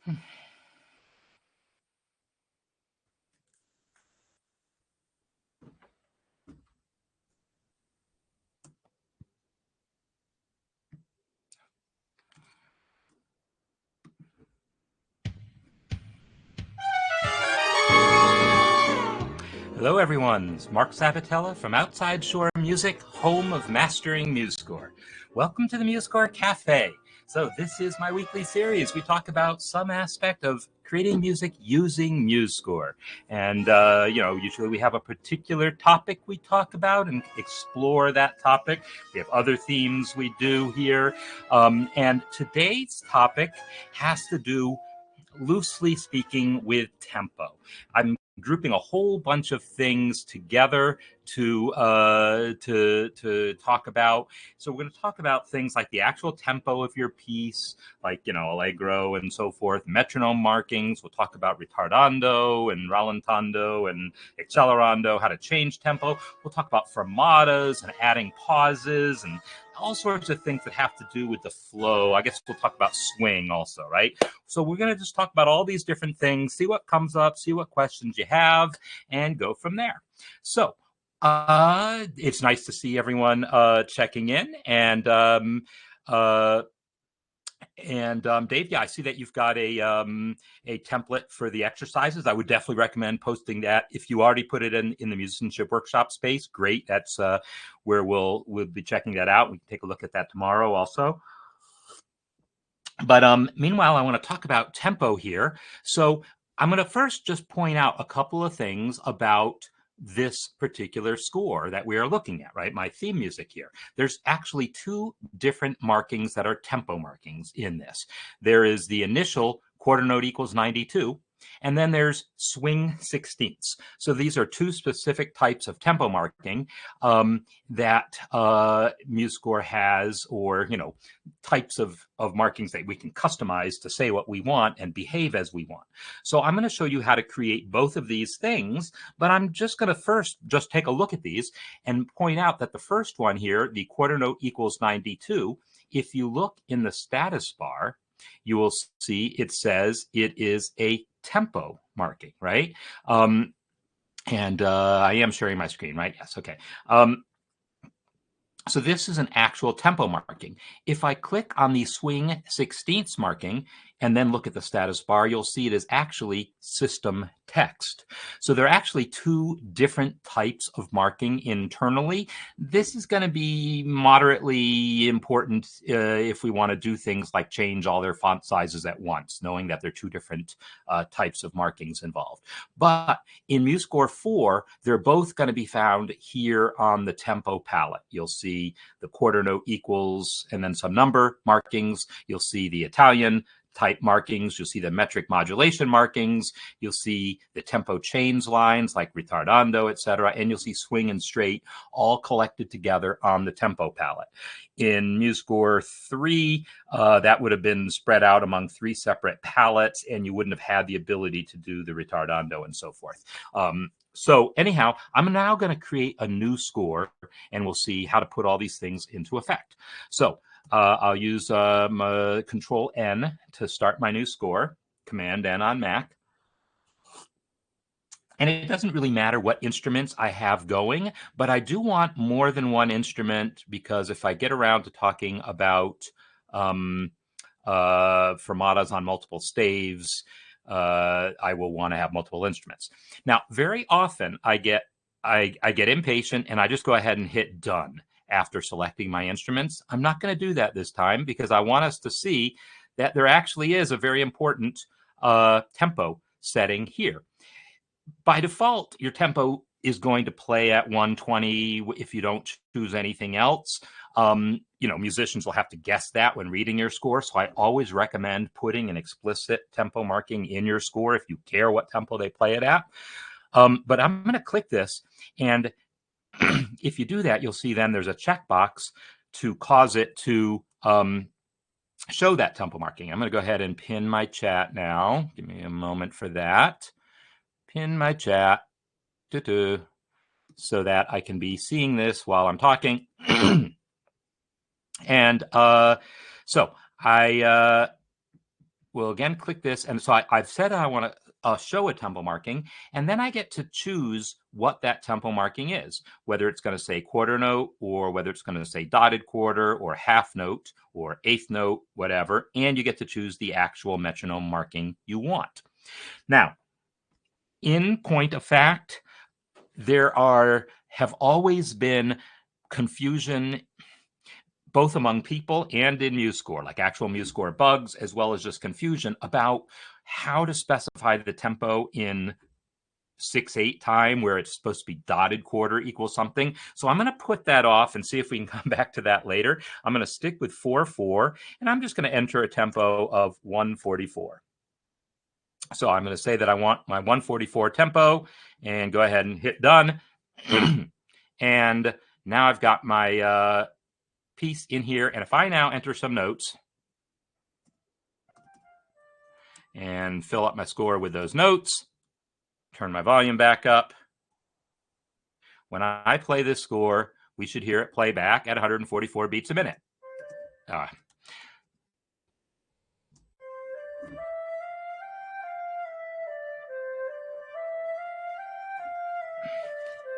Hello, everyone. It's Marc Sabatella from Outside Shore Music, home of mastering MuseScore. Welcome to the MuseScore Café. So this is my weekly series. We talk about some aspect of creating music using MuseScore. And, usually we have a particular topic we talk about and explore that topic. We have other themes we do here. And today's topic has to do, loosely speaking, with tempo. I'm grouping a whole bunch of things together to talk about. So we're going to talk about things like the actual tempo of your piece, like allegro and so forth, metronome markings. We'll talk about ritardando and rallentando and accelerando, how to change tempo. We'll talk about fermatas and adding pauses and all sorts of things that have to do with the flow. I guess we'll talk about swing also, right? So we're going to just talk about all these different things, see what comes up, see what questions you have, and go from there. So it's nice to see everyone checking in. And Dave, yeah, I see that you've got a template for the exercises. I would definitely recommend posting that. If you already put it in the musicianship workshop space, great. That's where we'll be checking that out. We can take a look at that tomorrow also. But meanwhile, I want to talk about tempo here. So I'm going to first just point out a couple of things about this particular score that we are looking at, right? My theme music here. There's actually two different markings that are tempo markings in this. There is the initial quarter note equals 92, and then there's swing 16ths. So these are two specific types of tempo marking that MuseScore has, or types of markings that we can customize to say what we want and behave as we want. So I'm going to show you how to create both of these things, but I'm just going to first just take a look at these and point out that the first one here, the quarter note equals 92, if you look in the status bar, you will see it says it is a tempo marking, right? I am sharing my screen, right? Yes, okay. So this is an actual tempo marking. If I click on the swing 16ths marking and then look at the status bar, you'll see it is actually system text. So there are actually two different types of marking internally. This is going to be moderately important if we want to do things like change all their font sizes at once, knowing that there are two different types of markings involved. But in MuseScore 4, they're both going to be found here on the tempo palette. You'll see the quarter note equals and then some number markings. You'll see the Italian type markings. You'll see the metric modulation markings. You'll see the tempo change lines like ritardando, etc. And you'll see swing and straight all collected together on the tempo palette. In MuseScore 3, that would have been spread out among three separate palettes, and you wouldn't have had the ability to do the ritardando and so forth. So anyhow, I'm now going to create a new score, and we'll see how to put all these things into effect. So I'll use Control N to start my new score, Command N on Mac. And it doesn't really matter what instruments I have going, but I do want more than one instrument, because if I get around to talking about fermatas on multiple staves, I will want to have multiple instruments. Now, very often I get impatient and I just go ahead and hit done after selecting my instruments. I'm not going to do that this time, because I want us to see that there actually is a very important tempo setting here. By default, your tempo is going to play at 120 if you don't choose anything else. Musicians will have to guess that when reading your score. So I always recommend putting an explicit tempo marking in your score if you care what tempo they play it at. But I'm going to click this, and if you do that, you'll see then there's a checkbox to cause it to show that tempo marking. I'm going to go ahead and pin my chat now. Give me a moment for that. Pin my chat so that I can be seeing this while I'm talking. And so I will again click this. And so I've said I want to show a tempo marking, and then I get to choose what that tempo marking is, whether it's going to say quarter note or whether it's going to say dotted quarter or half note or eighth note, whatever. And you get to choose the actual metronome marking you want. Now, in point of fact, there have always been confusion both among people and in MuseScore, like actual MuseScore bugs, as well as just confusion about how to specify the tempo in 6/8 time, where it's supposed to be dotted quarter equals something. So I'm going to put that off and see if we can come back to that later. I'm going to stick with 4/4, and I'm just going to enter a tempo of 144. So I'm going to say that I want my 144 tempo and go ahead and hit done. And now I've got my piece in here. And if I now enter some notes and fill up my score with those notes, turn my volume back up. When I play this score, we should hear it play back at 144 beats a minute.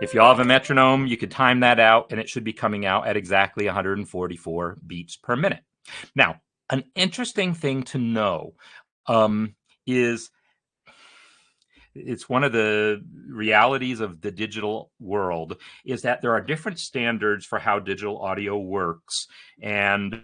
If you all have a metronome, you could time that out, and it should be coming out at exactly 144 beats per minute. Now, an interesting thing to know is it's one of the realities of the digital world is that there are different standards for how digital audio works. And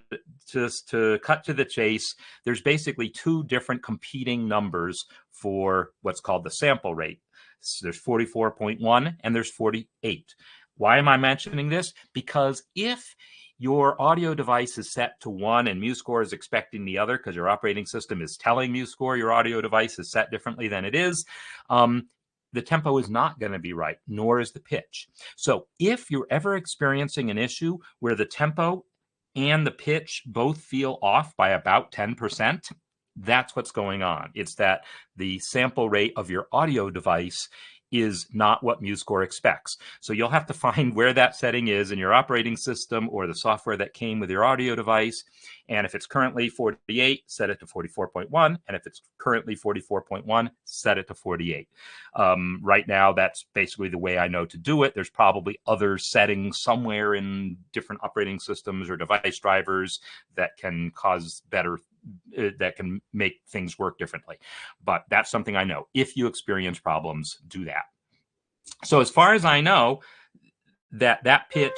just to cut to the chase, there's basically two different competing numbers for what's called the sample rate. So there's 44.1 and there's 48. Why am I mentioning this? Because if your audio device is set to 1 and MuseScore is expecting the other because your operating system is telling MuseScore your audio device is set differently than it is, the tempo is not going to be right, nor is the pitch. So if you're ever experiencing an issue where the tempo and the pitch both feel off by about 10%, that's what's going on. It's that the sample rate of your audio device is not what MuseScore expects. So you'll have to find where that setting is in your operating system or the software that came with your audio device. And if it's currently 48, set it to 44.1. And if it's currently 44.1, set it to 48. Right now, that's basically the way I know to do it. There's probably other settings somewhere in different operating systems or device drivers that can cause that can make things work differently. But that's something I know. If you experience problems, do that. So as far as I know, that pitch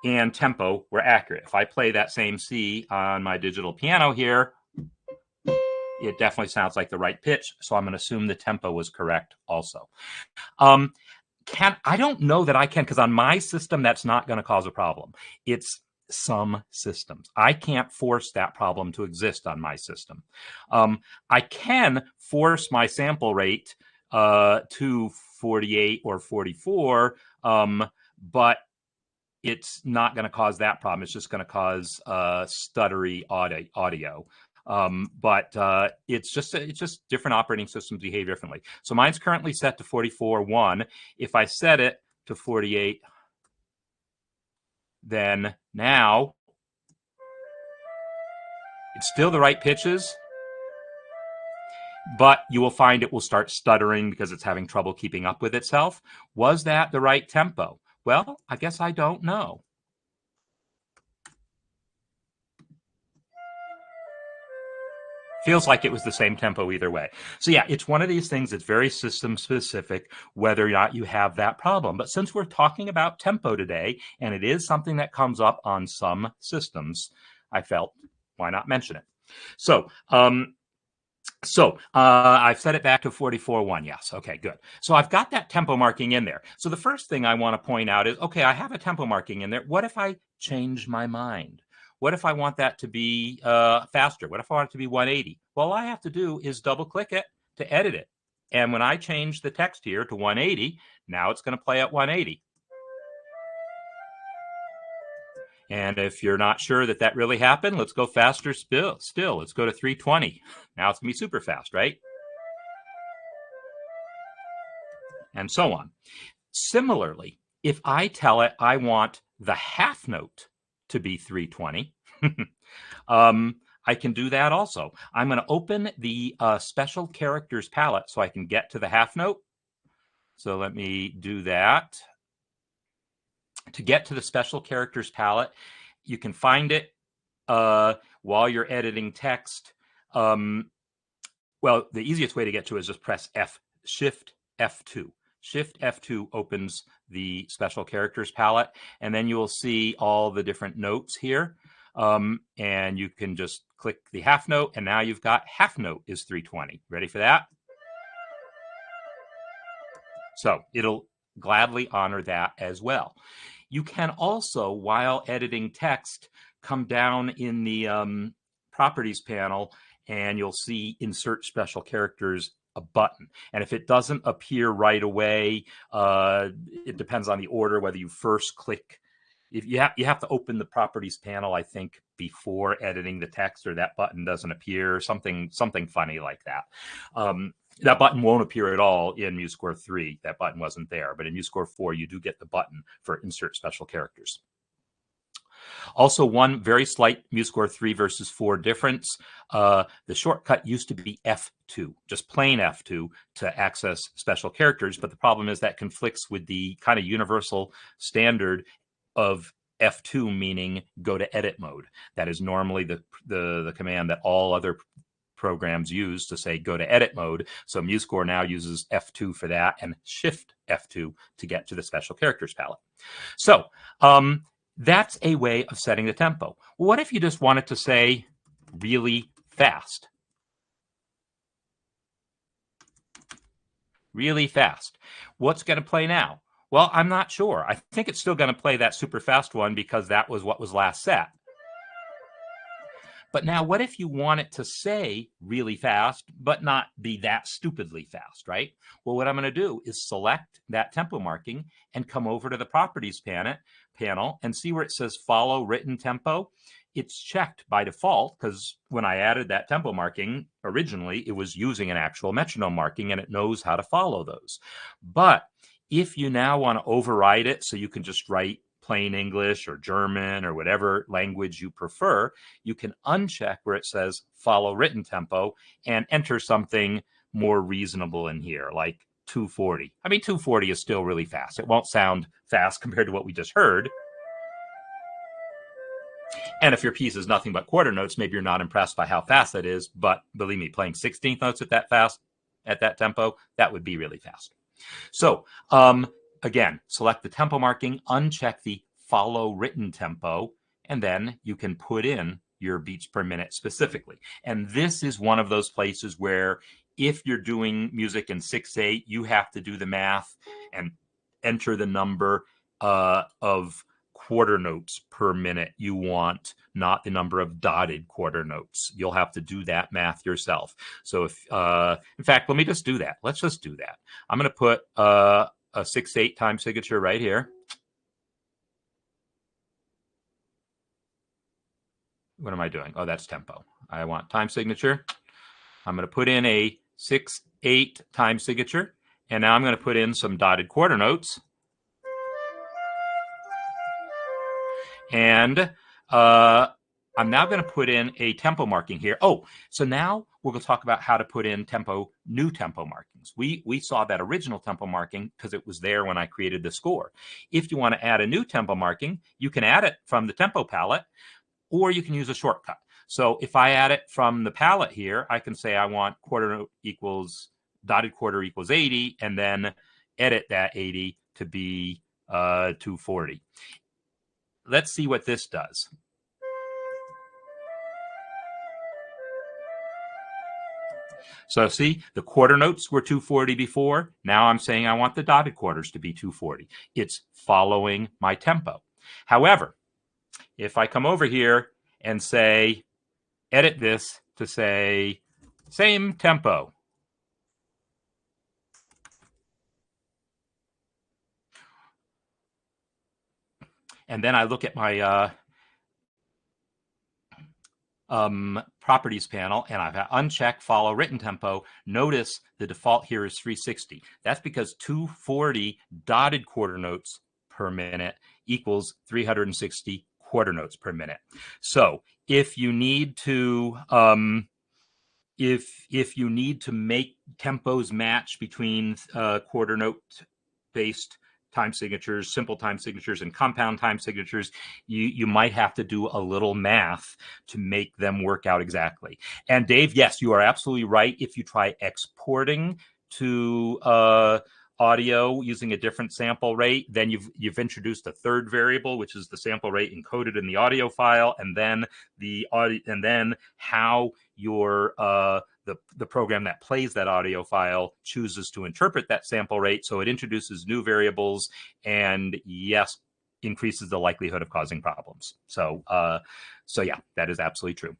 and tempo were accurate. If I play that same C on my digital piano here, it definitely sounds like the right pitch. So I'm going to assume the tempo was correct also. I don't know that I can, because on my system, that's not going to cause a problem. It's some systems. I can't force that problem to exist on my system. I can force my sample rate to 48 or 44, but it's not going to cause that problem. It's just going to cause stuttery audio. But it's just different operating systems behave differently. So mine's currently set to 44.1. If I set it to 48, then now it's still the right pitches, but you will find it will start stuttering because it's having trouble keeping up with itself. Was that the right tempo? Well, I guess I don't know. Feels like it was the same tempo either way. So yeah, it's one of these things that's very system specific, whether or not you have that problem. But since we're talking about tempo today, and it is something that comes up on some systems, I felt, why not mention it? So I've set it back to 44.1. Yes. Okay, good. So I've got that tempo marking in there. So the first thing I want to point out is, okay, I have a tempo marking in there. What if I change my mind? What if I want that to be faster? What if I want it to be 180? Well, all I have to do is double click it to edit it. And when I change the text here to 180, now it's going to play at 180. And if you're not sure that that really happened, let's go faster still. Let's go to 320. Now it's going to be super fast, right? And so on. Similarly, if I tell it I want the half note to be 320, I can do that also. I'm going to open the special characters palette so I can get to the half note. So let me do that. To get to the special characters palette, you can find it while you're editing text. Well, the easiest way to get to it is just press Shift F2. Shift F2 opens the special characters palette, and then you will see all the different notes here. And you can just click the half note, and now you've got half note is 320. Ready for that? So it'll gladly honor that as well. You can also, while editing text, come down in the properties panel and you'll see insert special characters, a button. And if it doesn't appear right away, it depends on the order, whether you first click. If you have to open the properties panel, I think, before editing the text, or that button doesn't appear, something funny like that. That button won't appear at all in MuseScore 3. That button wasn't there. But in MuseScore 4, you do get the button for insert special characters. Also, one very slight MuseScore 3 versus 4 difference. The shortcut used to be F2, just plain F2 to access special characters. But the problem is that conflicts with the kind of universal standard of F2, meaning go to edit mode. That is normally the command that all other programs use to say go to edit mode. So MuseScore now uses F2 for that and Shift F2 to get to the special characters palette. So that's a way of setting the tempo. Well, what if you just wanted to say really fast? Really fast. What's going to play now? Well, I'm not sure. I think it's still going to play that super fast one because that was what was last set. But now what if you want it to say really fast, but not be that stupidly fast, right? Well, what I'm going to do is select that tempo marking and come over to the properties panel and see where it says follow written tempo. It's checked by default because when I added that tempo marking, originally it was using an actual metronome marking and it knows how to follow those. But if you now want to override it so you can just write plain English or German or whatever language you prefer, you can uncheck where it says follow written tempo and enter something more reasonable in here, like 240. I mean, 240 is still really fast. It won't sound fast compared to what we just heard. And if your piece is nothing but quarter notes, maybe you're not impressed by how fast that is. But believe me, playing 16th notes at that fast, at that tempo, that would be really fast. So again, select the tempo marking, uncheck the follow written tempo, and then you can put in your beats per minute specifically. And this is one of those places where if you're doing music in 6/8, you have to do the math and enter the number of quarter notes per minute you want, not the number of dotted quarter notes. You'll have to do that math yourself. So if, in fact, let me just do that. Let's just do that. I'm going to put a 6/8 time signature right here. What am I doing? Oh, that's tempo. I want time signature. I'm going to put in a 6/8 time signature. And now I'm going to put in some dotted quarter notes. And I'm now going to put in a tempo marking here. Oh, so now we're going to talk about how to put in new tempo markings. We saw that original tempo marking because it was there when I created the score. If you want to add a new tempo marking, you can add it from the tempo palette, or you can use a shortcut. So if I add it from the palette here, I can say I want dotted quarter equals 80, and then edit that 80 to be 240. Let's see what this does. So see, the quarter notes were 240 before. Now I'm saying I want the dotted quarters to be 240. It's following my tempo. However, if I come over here and say, edit this to say, same tempo. And then I look at my properties panel, and I've unchecked follow written tempo. Notice the default here is 360. That's because 240 dotted quarter notes per minute equals 360 quarter notes per minute. So if you need to if you need to make tempos match between quarter note based time signatures, simple time signatures, and compound time signatures, you might have to do a little math to make them work out exactly. And Dave, yes, you are absolutely right. If you try exporting to audio using a different sample rate, then you've introduced a third variable, which is the sample rate encoded in the audio file, and then the audio, and then how your the program that plays that audio file chooses to interpret that sample rate. So it introduces new variables and, yes, increases the likelihood of causing problems. So yeah, that is absolutely true.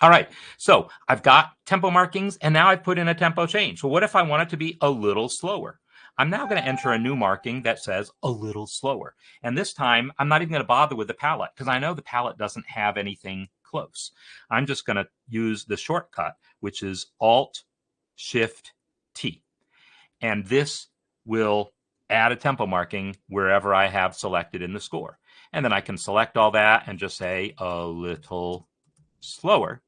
All right, so I've got tempo markings, and now I've put in a tempo change. Well, what if I want it to be a little slower? I'm now going to enter a new marking that says a little slower. And this time, I'm not even going to bother with the palette because I know the palette doesn't have anything close. I'm just going to use the shortcut, which is Alt-Shift-T. And this will add a tempo marking wherever I have selected in the score. And then I can select all that and just say a little slower.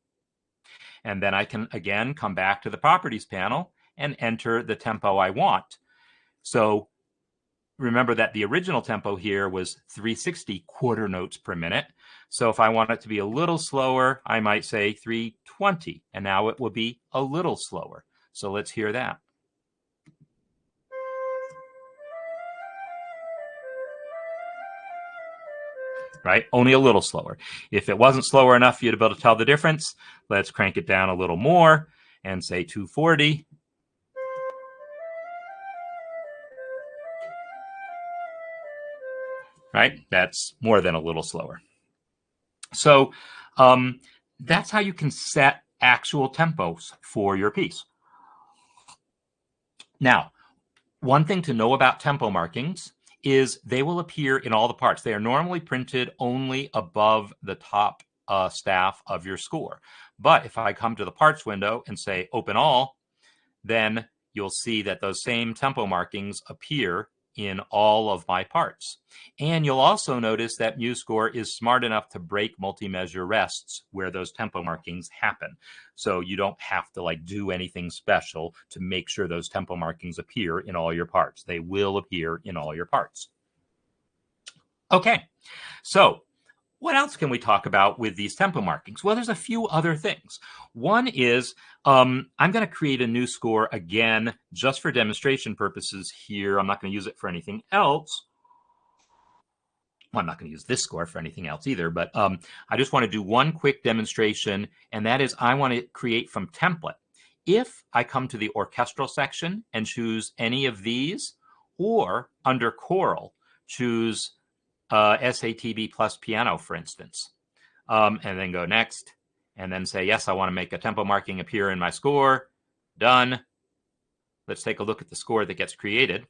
And then I can, again, come back to the properties panel and enter the tempo I want. So remember that the original tempo here was 360 quarter notes per minute. So if I want it to be a little slower, I might say 320, and now it will be a little slower. So let's hear that. Right? Only a little slower. If it wasn't slower enough for you to be able to tell the difference, let's crank it down a little more and say 240. Right? That's more than a little slower. So that's how you can set actual tempos for your piece. Now, one thing to know about tempo markings is they will appear in all the parts. They are normally printed only above the top staff of your score. But if I come to the parts window and say open all, then you'll see that those same tempo markings appear in all of my parts. And you'll also notice that MuseScore is smart enough to break multi-measure rests where those tempo markings happen. So you don't have to do anything special to make sure those tempo markings appear in all your parts. They will appear in all your parts. Okay, so what else can we talk about with these tempo markings? Well, there's a few other things. One is I'm going to create a new score again, just for demonstration purposes here. I'm not going to use it for anything else. Well, I'm not going to use this score for anything else either, but I just want to do one quick demonstration, and that is I want to create from template. If I come to the orchestral section and choose any of these, or under choral, choose SATB plus piano, for instance, and then go next, and then say, yes, I want to make a tempo marking appear in my score. Done. Let's take a look at the score that gets created.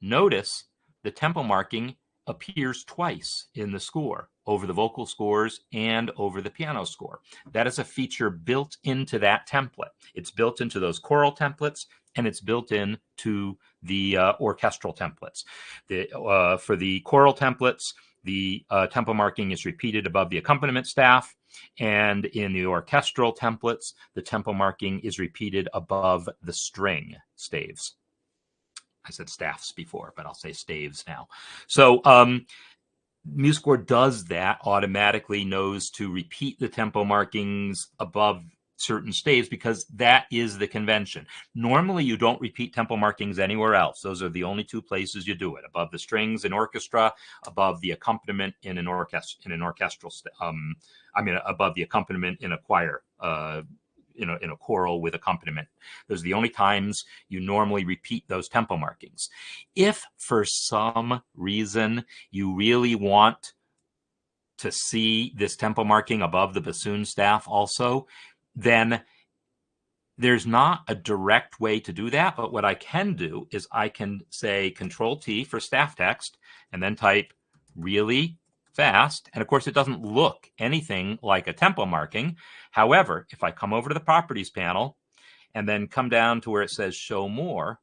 Notice the tempo marking appears twice in the score, over the vocal scores and over the piano score. That is a feature built into that template. It's built into those choral templates, and it's built into the orchestral templates. For the choral templates, the tempo marking is repeated above the accompaniment staff, and in the orchestral templates, the tempo marking is repeated above the string staves. I said staffs before, but I'll say staves now. So MuseScore does that, automatically knows to repeat the tempo markings above certain staves because that is the convention. Normally, you don't repeat tempo markings anywhere else. Those are the only two places you do it: above the strings in orchestra, above the accompaniment in an orchestral. Above the accompaniment in a choir. In a choral with accompaniment. Those are the only times you normally repeat those tempo markings. If for some reason you really want to see this tempo marking above the bassoon staff also, then there's not a direct way to do that. But what I can do is I can say Control-T for staff text and then type really fast. And of course, it doesn't look anything like a tempo marking. However, if I come over to the properties panel and then come down to where it says show more,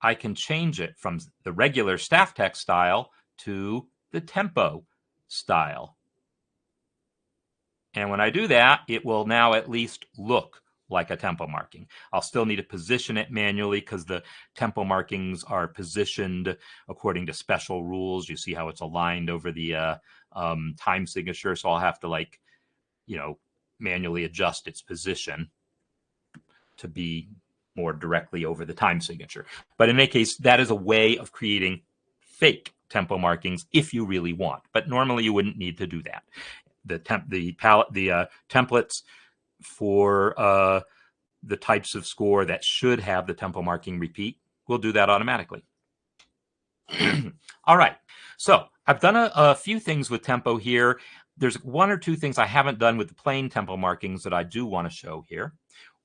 I can change it from the regular staff text style to the tempo style. And when I do that, it will now at least look like a tempo marking. I'll still need to position it manually because the tempo markings are positioned according to special rules. You see how it's aligned over the time signature. So I'll have to, like, manually adjust its position to be more directly over the time signature. But in any case, that is a way of creating fake tempo markings if you really want. But normally you wouldn't need to do that. The templates for the types of score that should have the tempo marking repeat will do that automatically. All right, so I've done a few things with tempo here. There's one or two things I haven't done with the plain tempo markings that I do want to show here.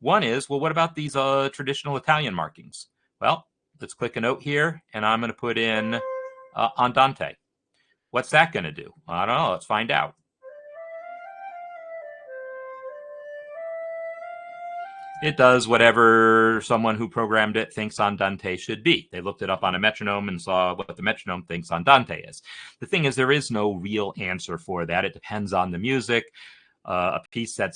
One is, well, what about these traditional Italian markings? Well, let's click a note here, and I'm going to put in andante. What's that going to do? I don't know. Let's find out. It does whatever someone who programmed it thinks andante should be. They looked it up on a metronome and saw what the metronome thinks andante is. The thing is, there is no real answer for that. It depends on the music. A piece that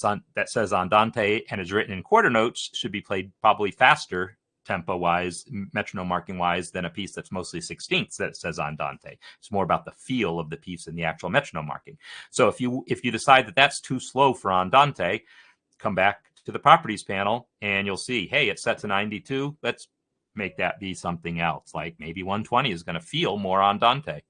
says andante and is written in quarter notes should be played probably faster tempo-wise, metronome marking-wise, than a piece that's mostly sixteenths that says andante. It's more about the feel of the piece than the actual metronome marking. So if you decide that that's too slow for andante, come back to the properties panel and you'll see, hey, it's set to 92. Let's make that be something else. Like maybe 120 is going to feel more andante.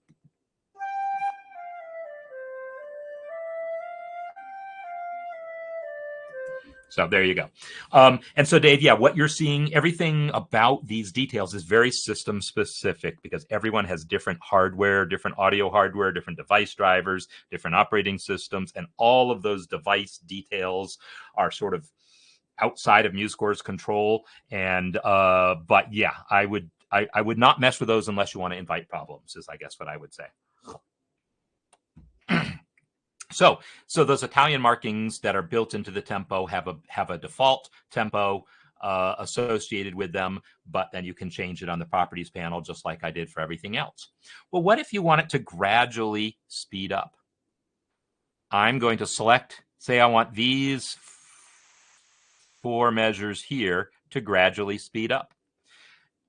So there you go. And so, Dave, yeah, what you're seeing, everything about these details is very system specific because everyone has different hardware, different audio hardware, different device drivers, different operating systems, and all of those device details are sort of outside of MuseScore's control. And but yeah, I would not mess with those unless you want to invite problems, is I guess what I would say. So those Italian markings that are built into the tempo have a default tempo associated with them, but then you can change it on the properties panel just like I did for everything else. Well, what if you want it to gradually speed up? I'm going to select, say I want these 4 measures here to gradually speed up.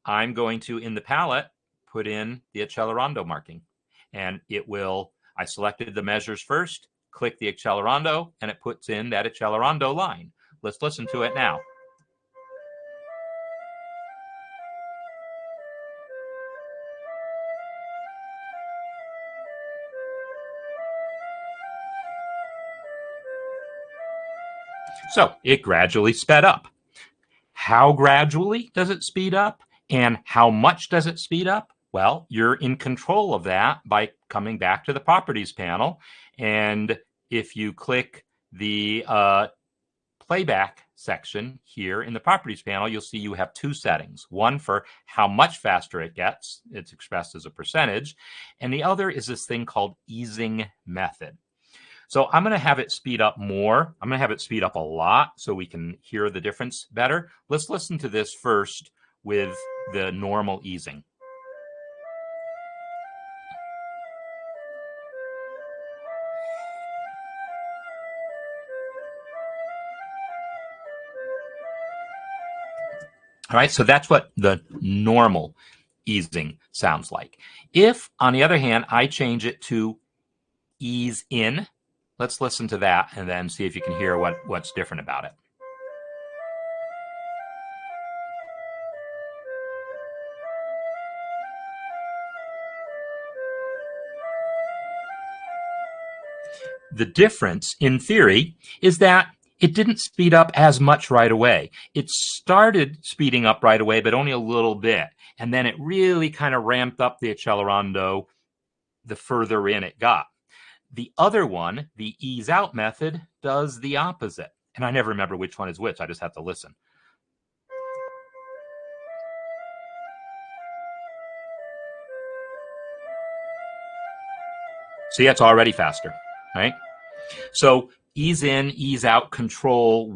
I'm going to, in the palette, put in the accelerando marking, and it will, I selected the measures first, click the accelerando, and it puts in that accelerando line. Let's listen to it now. So it gradually sped up. How gradually does it speed up? And how much does it speed up? Well, you're in control of that by coming back to the properties panel. And if you click the playback section here in the properties panel, you'll see you have 2 settings. One for how much faster it gets. It's expressed as a percentage. And the other is this thing called easing method. So I'm going to have it speed up more. I'm going to have it speed up a lot so we can hear the difference better. Let's listen to this first with the normal easing. All right, so that's what the normal easing sounds like. If, on the other hand, I change it to ease in, let's listen to that and then see if you can hear what's different about it. The difference, in theory, is that it didn't speed up as much right away. It started speeding up right away, but only a little bit. And then it really kind of ramped up the accelerando the further in it got. The other one, the ease out method, does the opposite. And I never remember which one is which. I just have to listen. See, it's already faster, right? So ease in, ease out, control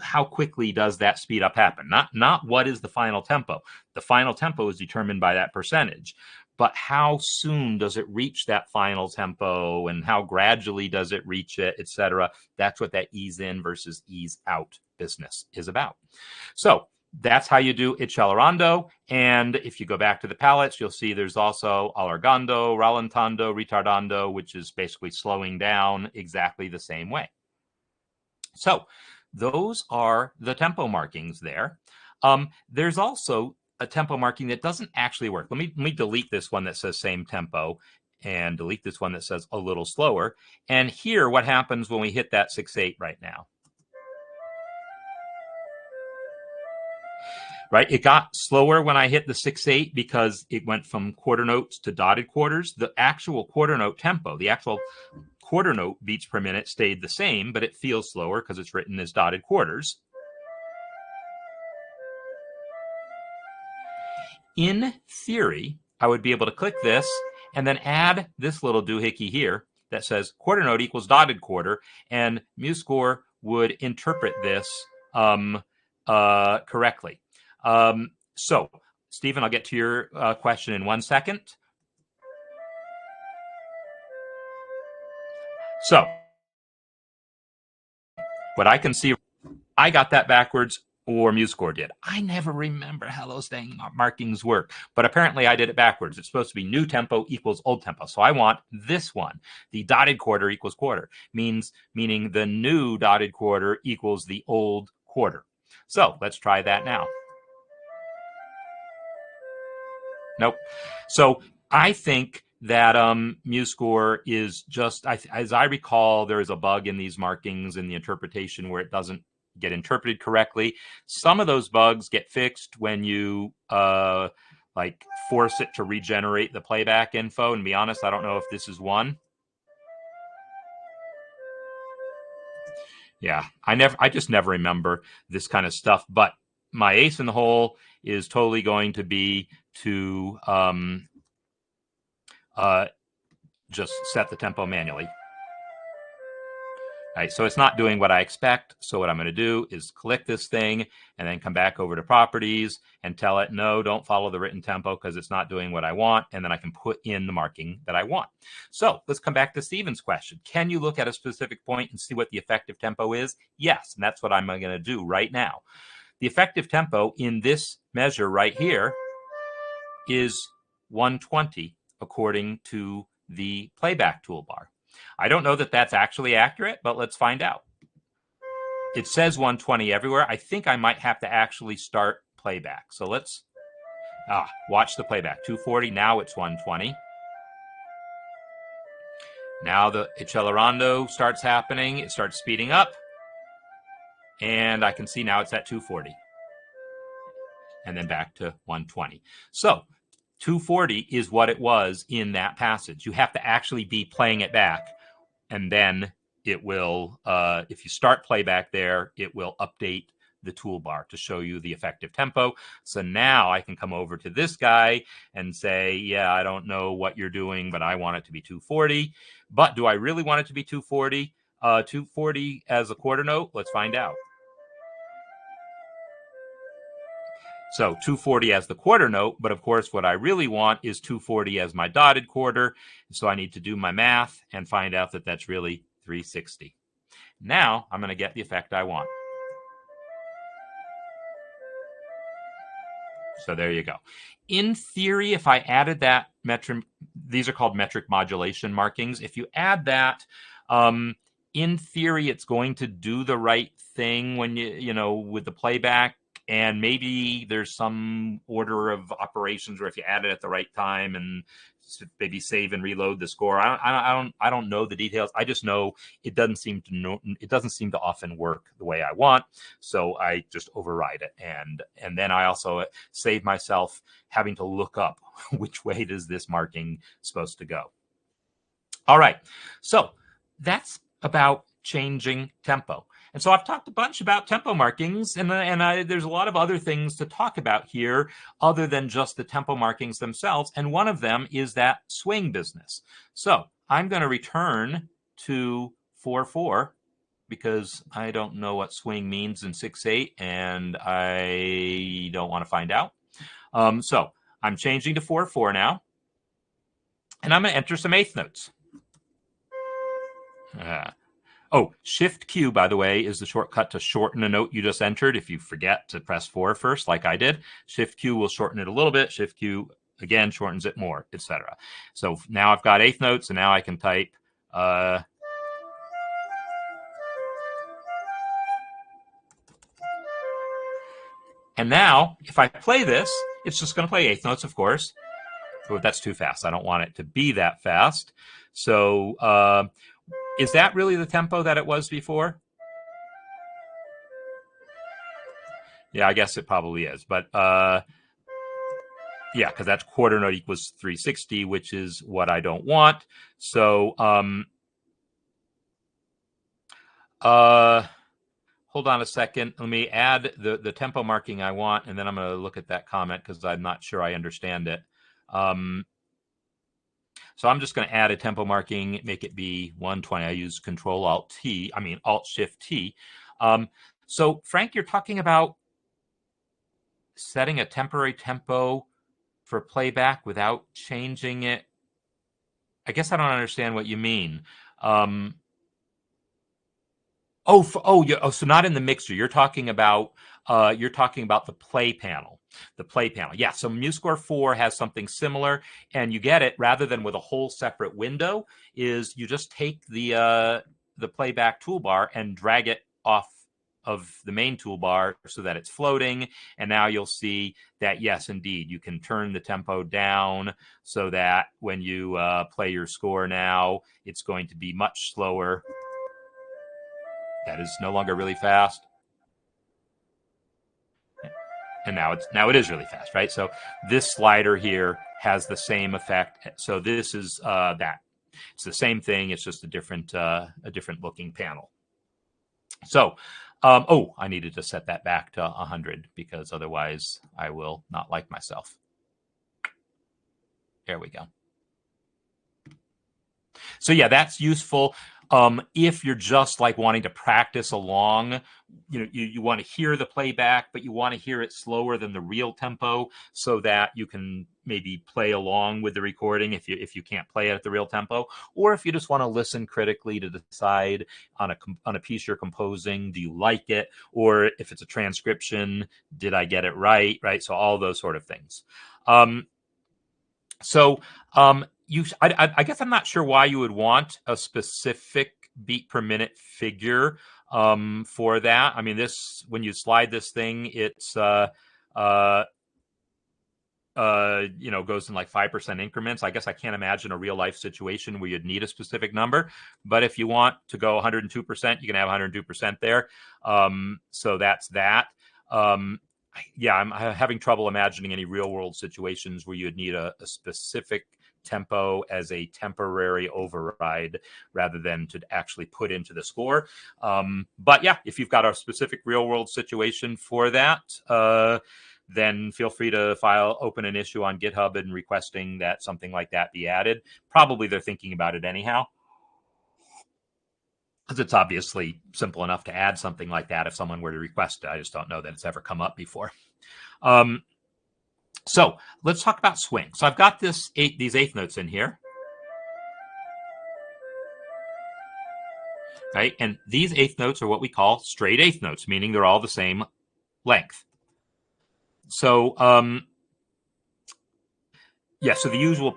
how quickly does that speed up happen? Not what is the final tempo. The final tempo is determined by that percentage. but how soon does it reach that final tempo, and how gradually does it reach it, etc. That's what that ease in versus ease out business is about. So that's how you do accelerando. And if you go back to the palettes, you'll see there's also allargando, rallentando, retardando, which is basically slowing down exactly the same way. So those are the tempo markings there. There's also a tempo marking that doesn't actually work. Let me delete this one that says same tempo and delete this one that says a little slower. And here, what happens when we hit that 6/8 right now? Right, it got slower when I hit the 6/8 because it went from quarter notes to dotted quarters. The actual quarter note tempo, the actual quarter note beats per minute stayed the same, but it feels slower because it's written as dotted quarters. In theory, I would be able to click this and then add this little doohickey here that says quarter note equals dotted quarter, and MuseScore would interpret this correctly. So, Stephen, I'll get to your question in 1 second. So, what I can see, I got that backwards, or MuseScore did. I never remember how those dang markings work, but apparently I did it backwards. It's supposed to be new tempo equals old tempo. So I want this one. The dotted quarter equals quarter, meaning the new dotted quarter equals the old quarter. So let's try that now. Nope. So I think that MuseScore is just, as I recall, there is a bug in these markings in the interpretation where it doesn't get interpreted correctly. Some of those bugs get fixed when you like force it to regenerate the playback info. And to be honest, I don't know if this is one. Yeah, I just never remember this kind of stuff. But my ace in the hole is totally going to be to just set the tempo manually. All right, so it's not doing what I expect. So what I'm going to do is click this thing and then come back over to properties and tell it, no, don't follow the written tempo because it's not doing what I want. And then I can put in the marking that I want. So let's come back to Stephen's question. Can you look at a specific point and see what the effective tempo is? Yes, and that's what I'm going to do right now. The effective tempo in this measure right here is 120 according to the playback toolbar. I don't know that that's actually accurate, but let's find out. It says 120 everywhere. I think I might have to actually start playback. So let's watch the playback. 240, now it's 120. Now the accelerando starts happening. It starts speeding up. And I can see now it's at 240. And then back to 120. So 240 is what it was in that passage. You have to actually be playing it back, and then it will, if you start playback there, it will update the toolbar to show you the effective tempo. So now I can come over to this guy and say, yeah, I don't know what you're doing, but I want it to be 240. But do I really want it to be 240? 240 as a quarter note? Let's find out. So 240 as the quarter note, but of course what I really want is 240 as my dotted quarter. So I need to do my math and find out that that's really 360. Now I'm going to get the effect I want. So there you go. In theory, if I added that metric, these are called metric modulation markings. If you add that, in theory, it's going to do the right thing when with the playback. And maybe there's some order of operations where if you add it at the right time and maybe save and reload the score. I don't know the details. I just know it doesn't seem to often work the way I want. So I just override it. And then I also save myself having to look up which way is this marking supposed to go. All right. So that's about changing tempo. And so I've talked a bunch about tempo markings, and there's a lot of other things to talk about here other than just the tempo markings themselves. And one of them is that swing business. So I'm going to return to 4/4 because I don't know what swing means in 6/8, and I don't want to find out. So I'm changing to 4/4 now. And I'm going to enter some eighth notes. Oh, Shift Q, by the way, is the shortcut to shorten a note you just entered. If you forget to press 4 first, like I did, Shift Q will shorten it a little bit. Shift Q, again, shortens it more, etc. So now I've got eighth notes, and now I can type and now, if I play this, it's just going to play eighth notes, of course. Oh, that's too fast. I don't want it to be that fast. So is that really the tempo that it was before? Yeah, I guess it probably is. But yeah, because that's quarter note equals 360, which is what I don't want. So hold on a second. Let me add the tempo marking I want, and then I'm going to look at that comment because I'm not sure I understand it. So I'm just going to add a tempo marking, make it be 120. I use Alt-Shift-T. So Frank, you're talking about setting a temporary tempo for playback without changing it. I guess I don't understand what you mean. So not in the mixer. You're talking about the play panel. The play panel. Yeah, so MuseScore 4 has something similar, and you get it rather than with a whole separate window, is you just take the playback toolbar and drag it off of the main toolbar so that it's floating, and now you'll see that, yes, indeed, you can turn the tempo down so that when you play your score now, it's going to be much slower. That is no longer really fast. And now it is really fast, right? So this slider here has the same effect. So this is that. It's the same thing. It's just a different looking panel. So, I needed to set that back to 100 because otherwise I will not like myself. There we go. So yeah, that's useful. If you're just like wanting to practice along, you want to hear the playback, but you want to hear it slower than the real tempo so that you can maybe play along with the recording if you can't play it at the real tempo, or if you just want to listen critically to decide on a piece you're composing, do you like it, or if it's a transcription, did I get it right? So all those sort of things. I guess I'm not sure why you would want a specific beat per minute figure for that. I mean, when you slide this thing, it's goes in like 5% increments. I guess I can't imagine a real life situation where you'd need a specific number. But if you want to go 102%, you can have 102% there. So that's that. Yeah, I'm having trouble imagining any real world situations where you'd need a specific tempo as a temporary override rather than to actually put into the score. But yeah, if you've got a specific real world situation for that, then feel free to open an issue on GitHub and requesting that something like that be added. Probably they're thinking about it anyhow, because it's obviously simple enough to add something like that if someone were to request it. I just don't know that it's ever come up before. So let's talk about swing. So I've got these eighth notes in here. Right? And these eighth notes are what we call straight eighth notes, meaning they're all the same length. So yeah, so the usual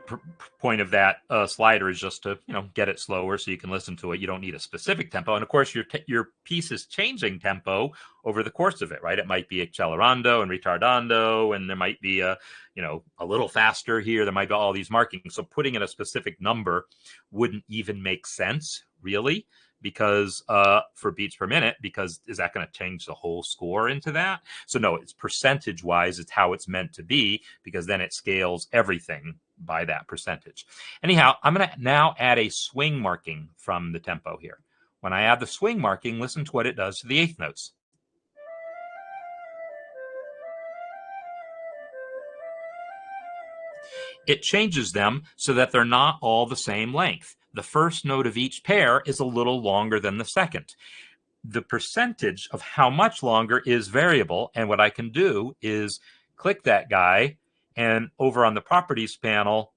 point of that slider is just to get it slower so you can listen to it. You don't need a specific tempo, and of course your piece is changing tempo over the course of it, right? It might be accelerando and retardando, and there might be a little faster here. There might be all these markings. So putting in a specific number wouldn't even make sense, really, because for beats per minute, because is that going to change the whole score into that? So no, it's percentage wise, it's how it's meant to be, because then it scales everything by that percentage. Anyhow, I'm going to now add a swing marking from the tempo here. When I add the swing marking, listen to what it does to the eighth notes. It changes them so that they're not all the same length. The first note of each pair is a little longer than the second. The percentage of how much longer is variable, and what I can do is click that guy, and over on the properties panel,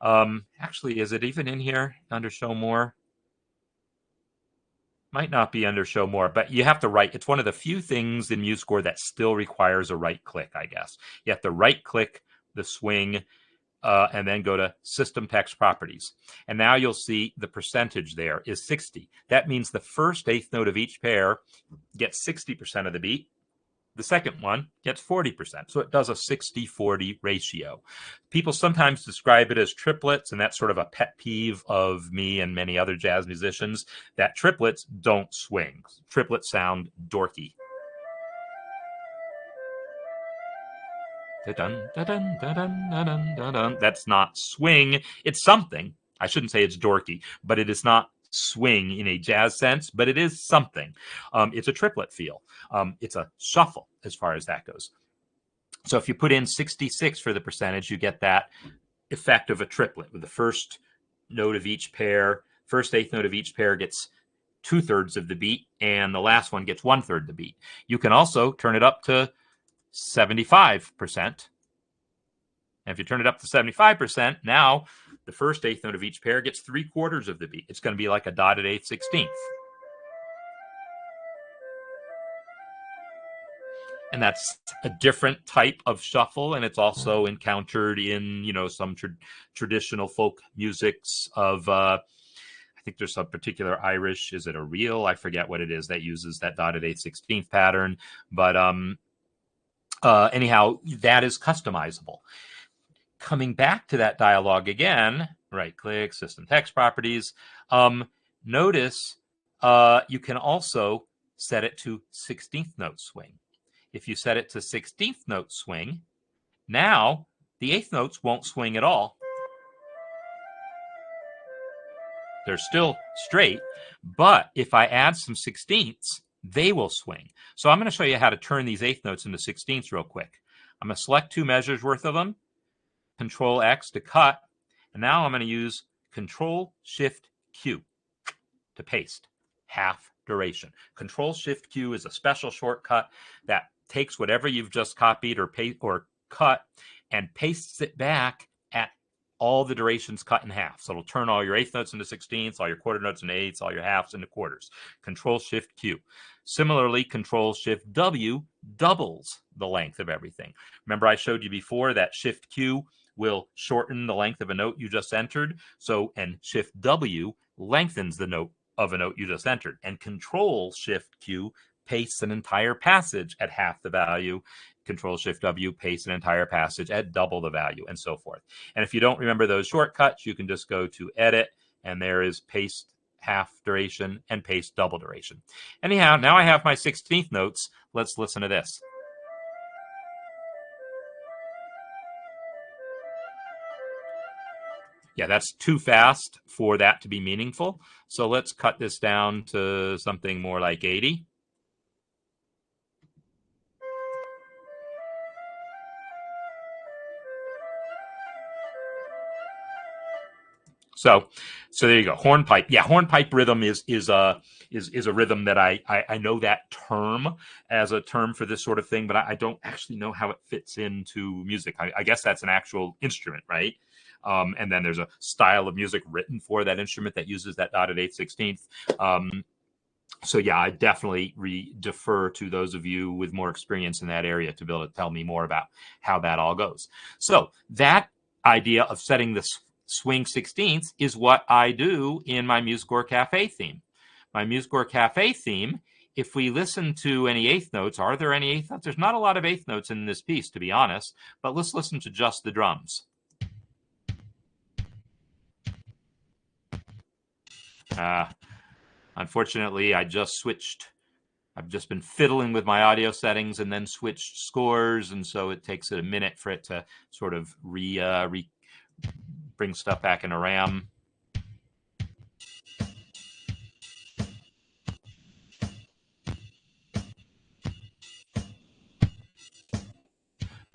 Actually, is it even in here under show more? Might not be under show more, but you have to right. It's one of the few things in MuseScore that still requires a right click, I guess. You have to right click the swing and then go to System Text Properties. And now you'll see the percentage there is 60. That means the first eighth note of each pair gets 60% of the beat. The second one gets 40%. So it does a 60-40 ratio. People sometimes describe it as triplets, and that's sort of a pet peeve of me and many other jazz musicians, that triplets don't swing. Triplets sound dorky. That's not swing. It's something. I shouldn't say it's dorky, but it is not swing in a jazz sense, but it is something. It's a triplet feel. It's a shuffle as far as that goes. So if you put in 66 for the percentage, you get that effect of a triplet with the first note of each pair, first eighth note of each pair gets 2/3 of the beat, and the last one gets 1/3 the beat. You can also turn it up to 75%. And if you turn it up to 75%, now the first eighth note of each pair gets 3/4 of the beat. It's going to be like a dotted eighth 16th. And that's a different type of shuffle, and it's also encountered in, some traditional folk musics of, I think there's some particular Irish, is it a reel? I forget what it is that uses that dotted eighth 16th pattern. But anyhow, that is customizable. Coming back to that dialogue again, right click, System Text Properties. Notice you can also set it to 16th note swing. If you set it to 16th note swing, now the eighth notes won't swing at all. They're still straight, but if I add some 16ths, they will swing. So I'm going to show you how to turn these eighth notes into 16ths real quick. I'm going to select 2 measures worth of them, Control X to cut, and now I'm going to use Control Shift Q to paste. Half duration. Control Shift Q is a special shortcut that takes whatever you've just copied or cut and pastes it back at all the durations cut in half. So it'll turn all your eighth notes into 16ths, all your quarter notes into eighths, all your halves into quarters. Control Shift Q. Similarly, Control Shift W doubles the length of everything. Remember I showed you before that Shift Q will shorten the length of a note you just entered. And Shift W lengthens the note of a note you just entered. And Control Shift Q pastes an entire passage at half the value. Control Shift W pastes an entire passage at double the value, and so forth. And if you don't remember those shortcuts, you can just go to Edit, and there is paste half duration and paste double duration. Anyhow, now I have my 16th notes. Let's listen to this. Yeah, that's too fast for that to be meaningful. So let's cut this down to something more like 80. So there you go. Hornpipe. Yeah, hornpipe rhythm is a rhythm that I know that term as a term for this sort of thing, but I don't actually know how it fits into music. I guess that's an actual instrument, right? And then there's a style of music written for that instrument that uses that dotted eighth 16th. So yeah, I definitely defer to those of you with more experience in that area to be able to tell me more about how that all goes. So that idea of setting the swing 16ths is what I do in my MuseScore Café theme. My MuseScore Café theme, if we listen to any eighth notes, are there any eighth notes? There's not a lot of eighth notes in this piece, to be honest, but let's listen to just the drums. Unfortunately, I've just been fiddling with my audio settings and then switched scores, and so it takes a minute for it to sort of bring stuff back into RAM.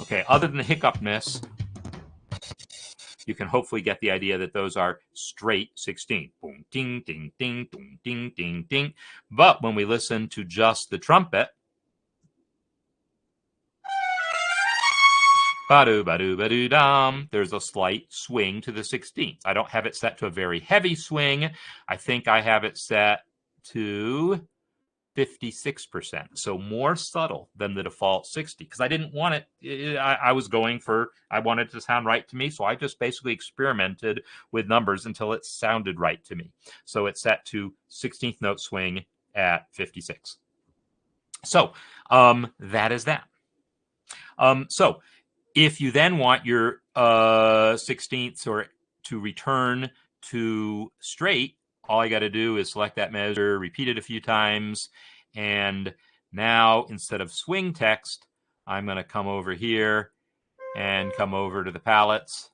Okay, other than the hiccupness, you can hopefully get the idea that those are straight 16. Boom, ding, ding, ding, boom, ding, ding, ding. But when we listen to just the trumpet, Ba-do, ba-do, ba-do, dum. There's a slight swing to the 16th. I don't have it set to a very heavy swing. I think I have it set to 56%. So more subtle than the default 60, because I didn't want it. I was going for, I wanted it to sound right to me. So I just basically experimented with numbers until it sounded right to me. So it's set to 16th note swing at 56. So that is that. So if you then want your 16ths or to return to straight, all you got to do is select that measure, repeat it a few times, and now instead of swing text, I'm going to come over here and come over to the palettes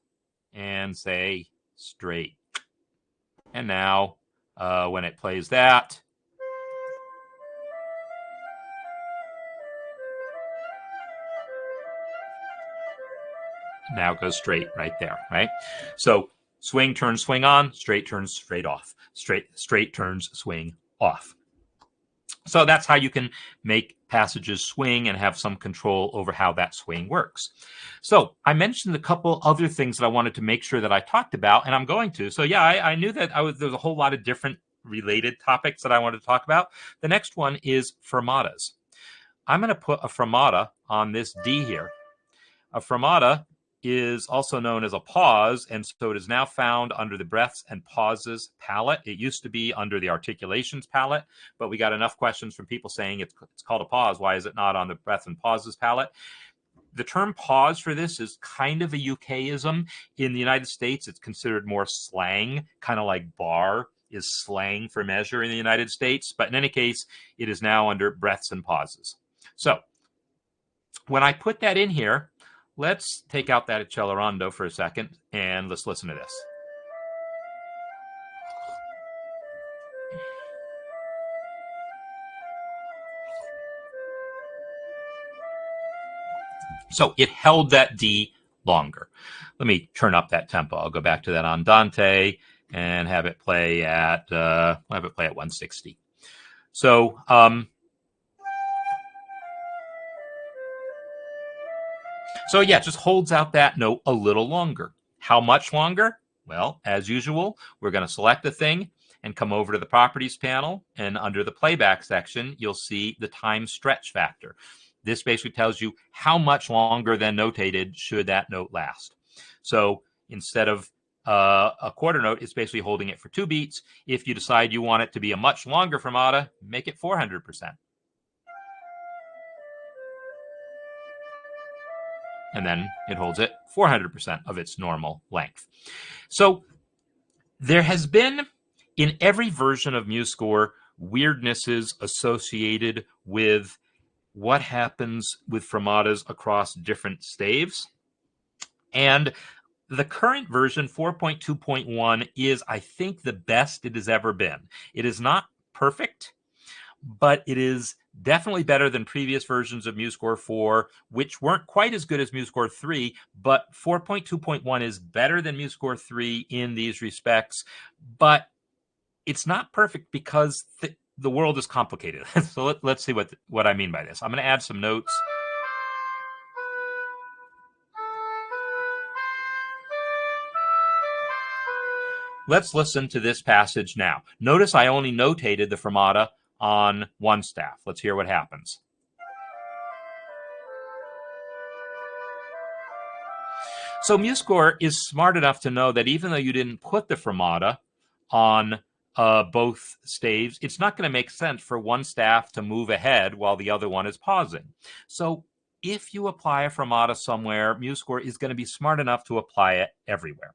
and say straight. And now when it plays that, now goes straight right there, right? So swing turns swing on, straight turns straight off, straight turns swing off. So that's how you can make passages swing and have some control over how that swing works. So I mentioned a couple other things that I wanted to make sure that I talked about, and I'm going to. So yeah, I knew that there's a whole lot of different related topics that I wanted to talk about. The next one is fermatas. I'm going to put a fermata on this D here. A fermata is also known as a pause, and so it is now found under the breaths and pauses palette. It used to be under the articulations palette, but we got enough questions from people saying it's called a pause. Why is it not on the breaths and pauses palette? The term pause for this is kind of a UKism. In the United States, it's considered more slang, kind of like bar is slang for measure in the United States. But in any case, it is now under breaths and pauses. So when I put that in here, let's take out that accelerando for a second and let's listen to this. So it held that D longer. Let me turn up that tempo. I'll go back to that andante and have it play at 160. So So yeah, it just holds out that note a little longer. How much longer? Well, as usual, we're going to select the thing and come over to the properties panel, and under the playback section, you'll see the time stretch factor. This basically tells you how much longer than notated should that note last. So instead of a quarter note, it's basically holding it for 2 beats. If you decide you want it to be a much longer fermata, make it 400%. And then it holds it 400% of its normal length. So there has been, in every version of MuseScore, weirdnesses associated with what happens with fermatas across different staves. And the current version, 4.2.1, is, I think, the best it has ever been. It is not perfect, but it is definitely better than previous versions of MuseScore 4, which weren't quite as good as MuseScore 3, but 4.2.1 is better than MuseScore 3 in these respects, but it's not perfect because the world is complicated. So let's see what I mean by this. I'm going to add some notes. Let's listen to this passage now. Notice I only notated the fermata on one staff. Let's hear what happens. So MuseScore is smart enough to know that even though you didn't put the fermata on both staves, it's not going to make sense for one staff to move ahead while the other one is pausing. So if you apply a fermata somewhere, MuseScore is going to be smart enough to apply it everywhere.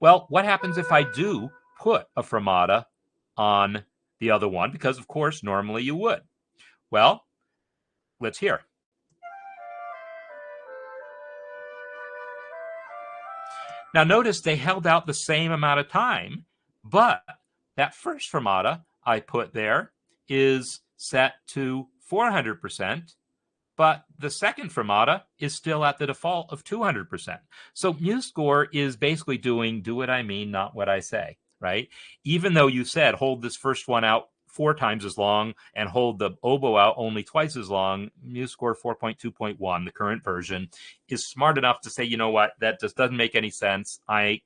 Well, what happens if I do put a fermata on the other one? Because, of course, normally you would. Well, let's hear. Now, notice they held out the same amount of time, but that first fermata I put there is set to 400%, but the second fermata is still at the default of 200%. So MuseScore is basically doing do what I mean, not what I say, right? Even though you said hold this first one out 4 times as long and hold the oboe out only twice as long, MuseScore 4.2.1, the current version, is smart enough to say, you know what, that just doesn't make any sense. I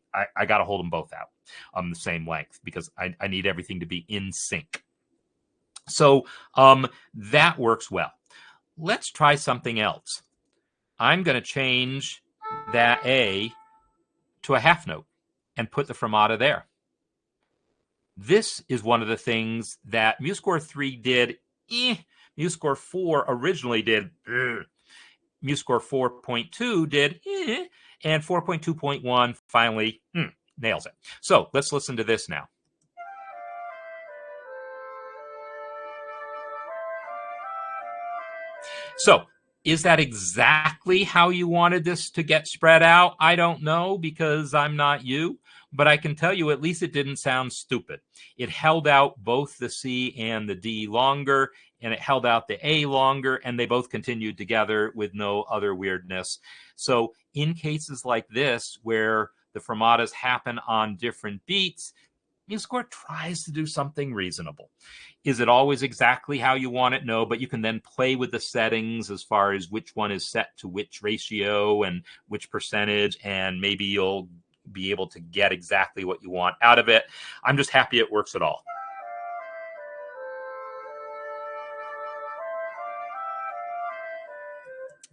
got to hold them both out the same length because I need everything to be in sync. So that works well. Let's try something else. I'm going to change that A to a half note and put the fermata there. This is one of the things that MuseScore 3 did. MuseScore 4 originally did. MuseScore 4.2 did. And 4.2.1 finally nails it. So let's listen to this now. So is that exactly how you wanted this to get spread out? I don't know because I'm not you, but I can tell you at least it didn't sound stupid. It held out both the C and the D longer, and it held out the A longer, and they both continued together with no other weirdness. So in cases like this, where the fermatas happen on different beats, MuseScore tries to do something reasonable. Is it always exactly how you want it? No, but you can then play with the settings as far as which one is set to which ratio and which percentage, and maybe you'll be able to get exactly what you want out of it. I'm just happy it works at all.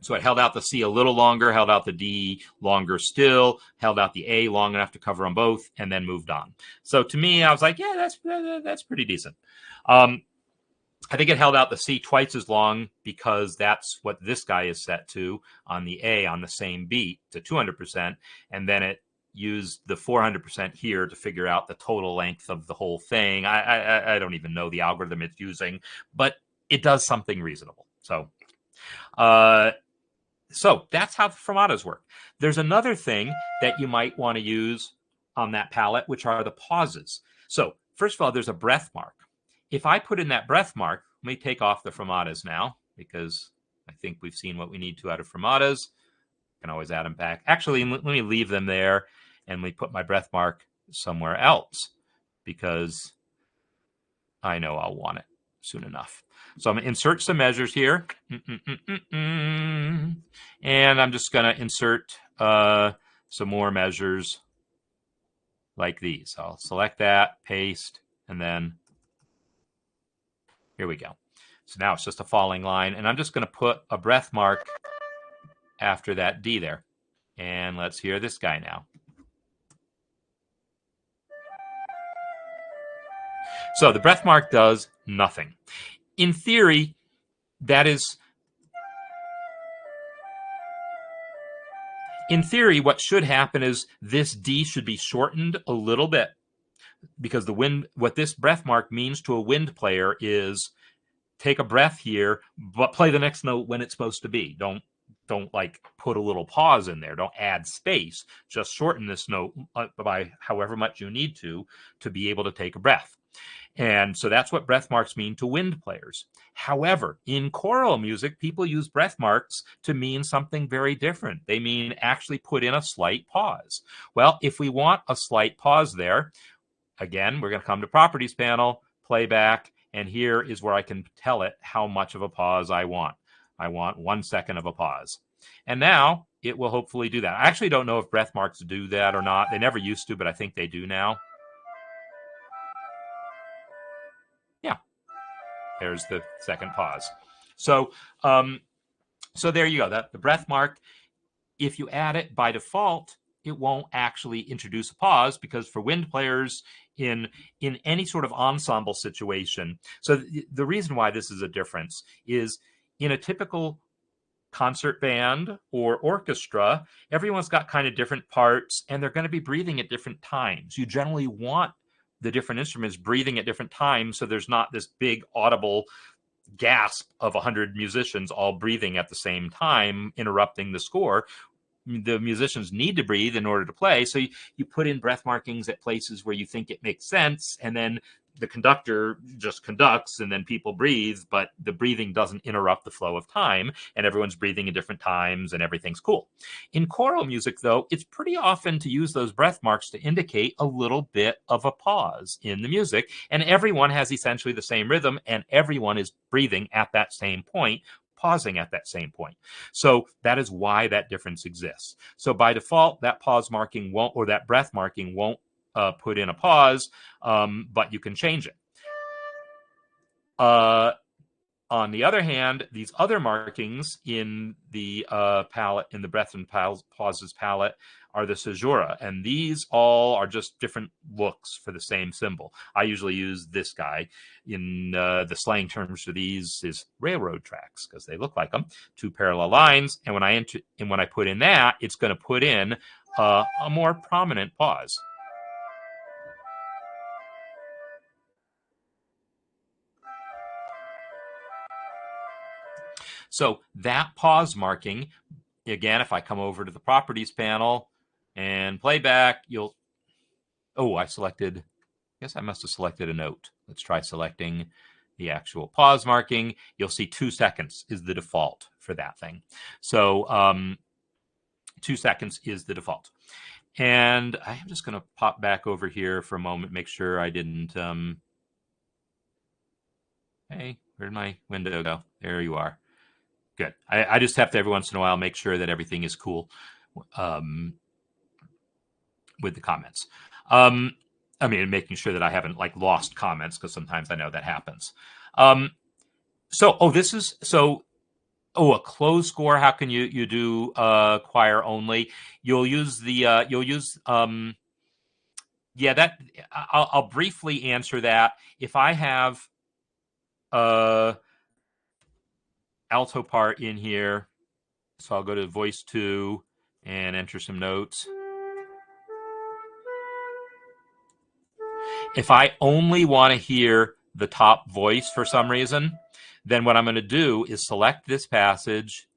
So it held out the C a little longer, held out the D longer still, held out the A long enough to cover them both, and then moved on. So to me, I was like, yeah, that's pretty decent. I think it held out the C twice as long because that's what this guy is set to on the A on the same beat to 200%. And then it used the 400% here to figure out the total length of the whole thing. I don't even know the algorithm it's using, but it does something reasonable. So that's how the fermatas work. There's another thing that you might want to use on that palette, which are the pauses. So first of all, there's a breath mark. If I put in that breath mark, let me take off the fermatas now, because I think we've seen what we need to out of fermatas. Can always add them back. Actually, let me leave them there, and we put my breath mark somewhere else, because I know I'll want it soon enough. So I'm going to insert some measures here. And I'm just going to insert some more measures like these. I'll select that, paste, and then here we go. So now it's just a falling line, and I'm just going to put a breath mark after that D there. And let's hear this guy now. So the breath mark does nothing. In theory, what should happen is this D should be shortened a little bit, because what this breath mark means to a wind player is take a breath here, but play the next note when it's supposed to be. Don't like put a little pause in there. Don't add space. Just shorten this note by however much you need to be able to take a breath. And so that's what breath marks mean to wind players. However, in choral music, people use breath marks to mean something very different. They mean actually put in a slight pause. Well, if we want a slight pause there, again, we're going to come to Properties panel, Playback, and here is where I can tell it how much of a pause I want. I want 1 second of a pause. And now it will hopefully do that. I actually don't know if breath marks do that or not. They never used to, but I think they do now. Yeah, there's the second pause. So there you go. The breath mark, if you add it by default, it won't actually introduce a pause, because for wind players in any sort of ensemble situation. So the reason why this is a difference is in a typical concert band or orchestra, everyone's got kind of different parts, and they're going to be breathing at different times. You generally want the different instruments breathing at different times, so there's not this big audible gasp of 100 musicians all breathing at the same time, interrupting the score. The musicians need to breathe in order to play, so you put in breath markings at places where you think it makes sense, and then the conductor just conducts and then people breathe, but the breathing doesn't interrupt the flow of time and everyone's breathing at different times and everything's cool. In choral music, though, it's pretty often to use those breath marks to indicate a little bit of a pause in the music, and everyone has essentially the same rhythm and everyone is breathing at that same point, pausing at that same point. So that is why that difference exists. So by default, that pause marking won't, or that breath marking won't put in a pause, but you can change it. On the other hand, these other markings in the palette, in the breath and pauses palette, are the caesura, and these all are just different looks for the same symbol. I usually use this guy. In the slang terms for these is railroad tracks because they look like them, two parallel lines. And when I put in that, it's going to put in a more prominent pause. So that pause marking, again, if I come over to the properties panel and playback, I guess I must have selected a note. Let's try selecting the actual pause marking. You'll see 2 seconds is the default for that thing. So 2 seconds is the default. And I am just going to pop back over here for a moment, make sure I didn't, hey, where'd my window go? There you are. Good. I just have to every once in a while make sure that everything is cool with the comments. Making sure that I haven't lost comments because sometimes I know that happens. A closed score. How can you do choir only? You'll use the I'll briefly answer that. If I have alto part in here, so I'll go to voice 2 and enter some notes. If I only want to hear the top voice for some reason, then what I'm going to do is select this passage,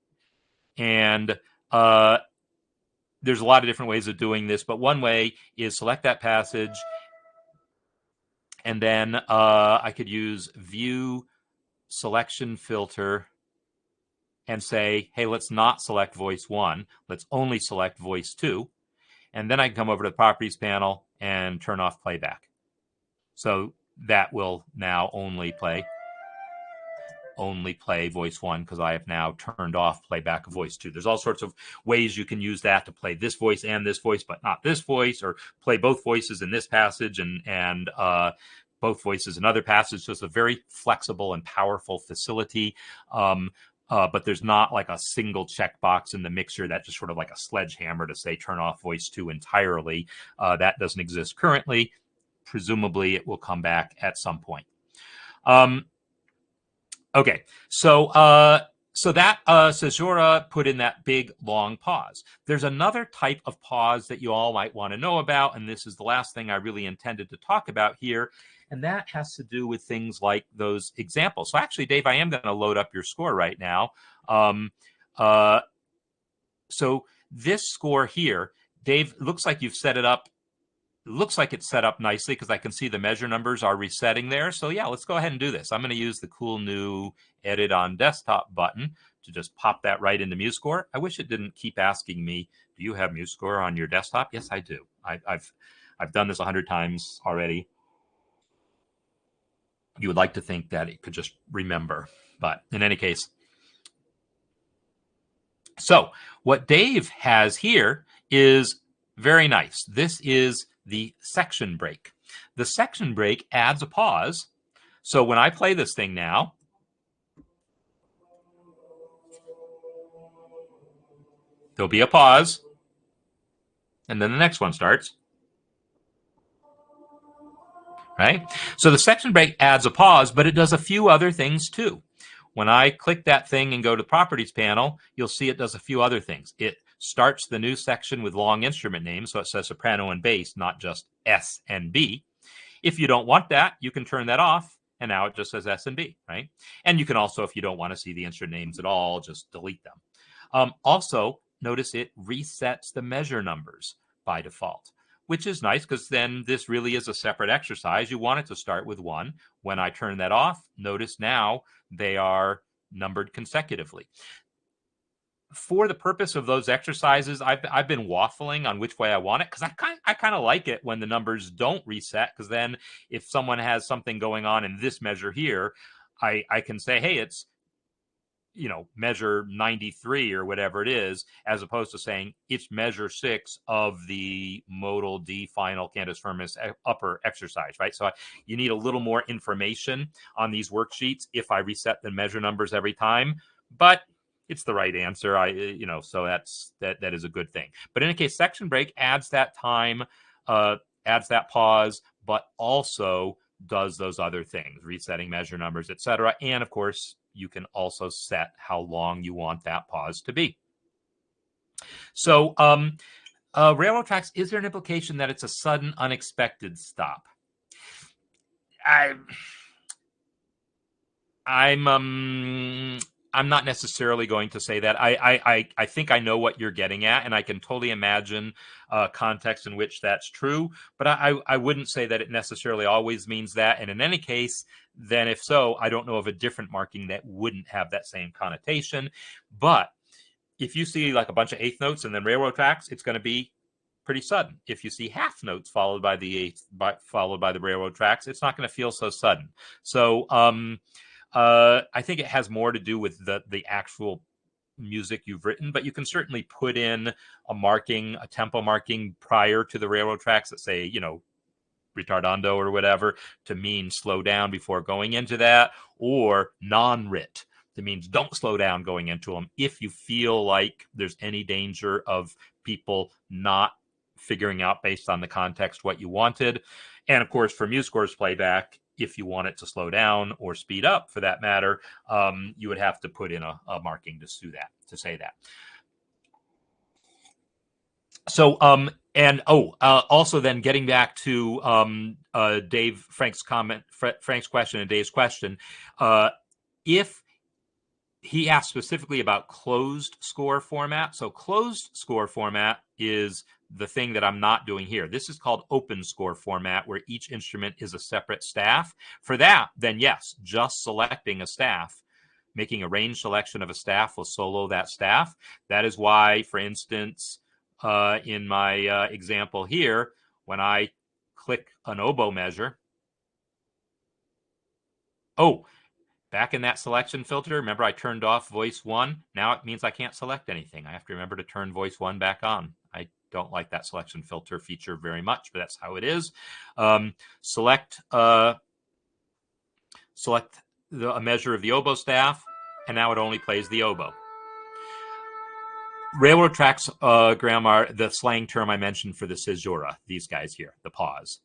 and there's a lot of different ways of doing this, but one way is select that passage, and then I could use view selection filter and say, hey, let's not select voice 1. Let's only select voice 2. And then I can come over to the properties panel and turn off playback. So that will now only play voice 1 because I have now turned off playback of voice 2. There's all sorts of ways you can use that to play this voice and this voice, but not this voice, or play both voices in this passage and both voices in other passages. So it's a very flexible and powerful facility. But there's not like a single checkbox in the mixer that's just sort of like a sledgehammer to say turn off voice 2 entirely. That doesn't exist currently. Presumably it will come back at some point. Okay, so that caesura put in that big long pause. There's another type of pause that you all might want to know about, and this is the last thing I really intended to talk about here. And that has to do with things like those examples. So actually, Dave, I am going to load up your score right now. So this score here, Dave, looks like you've set it up. It looks like it's set up nicely because I can see the measure numbers are resetting there. So yeah, let's go ahead and do this. I'm going to use the cool new edit on desktop button to just pop that right into MuseScore. I wish it didn't keep asking me, do you have MuseScore on your desktop? Yes, I do. I've done this 100 times already. You would like to think that it could just remember, but in any case. So what Dave has here is very nice. This is the section break. The section break adds a pause. So when I play this thing now, there'll be a pause, and then the next one starts. Right? So the section break adds a pause, but it does a few other things too. When I click that thing and go to the properties panel, you'll see it does a few other things. It starts the new section with long instrument names, so it says soprano and bass, not just S and B. If you don't want that, you can turn that off, and now it just says S and B, right? And you can also, if you don't want to see the instrument names at all, just delete them. Also, notice it resets the measure numbers by default. which is nice because then this really is a separate exercise. You want it to start with 1. When I turn that off, notice now they are numbered consecutively. For the purpose of those exercises, I've been waffling on which way I want it because I kind of like it when the numbers don't reset, because then if someone has something going on in this measure here, I can say, hey, it's measure 93 or whatever it is, as opposed to saying it's measure 6 of the modal D final cantus firmus upper exercise, right? So you need a little more information on these worksheets if I reset the measure numbers every time, but it's the right answer. So that is a good thing. But in any case, section break adds that time, adds that pause, but also does those other things, resetting measure numbers, etc. And of course, you can also set how long you want that pause to be. So railroad tracks, is there an implication that it's a sudden, unexpected stop? I'm not necessarily going to say that. I think I know what you're getting at, and I can totally imagine context in which that's true, but I wouldn't say that it necessarily always means that. And in any case, then if so, I don't know of a different marking that wouldn't have that same connotation. But if you see like a bunch of eighth notes and then railroad tracks, it's going to be pretty sudden. If you see half notes followed by the railroad tracks, it's not going to feel so sudden. So I think it has more to do with the actual music you've written, but you can certainly put in a tempo marking prior to the railroad tracks that say, retardando or whatever, to mean slow down before going into that, or non-rit that means don't slow down going into them if you feel like there's any danger of people not figuring out based on the context what you wanted. And of course, for MuseScore's playback, if you want it to slow down or speed up for that matter, you would have to put in a marking to say that. So, also then getting back to Frank's question and Dave's question, if he asked specifically about closed score format. So closed score format is the thing that I'm not doing here. This is called open score format, where each instrument is a separate staff. For that, then yes, just selecting a staff, making a range selection of a staff will solo that staff. That is why, for instance, in my example here, when I click an oboe measure, back in that selection filter, remember I turned off voice 1. Now it means I can't select anything. I have to remember to turn voice 1 back on. I don't like that selection filter feature very much, but that's how it is. Select a measure of the oboe staff, and now it only plays the oboe. Railroad tracks, Graham, are the slang term I mentioned for the caesura, these guys here, the pause.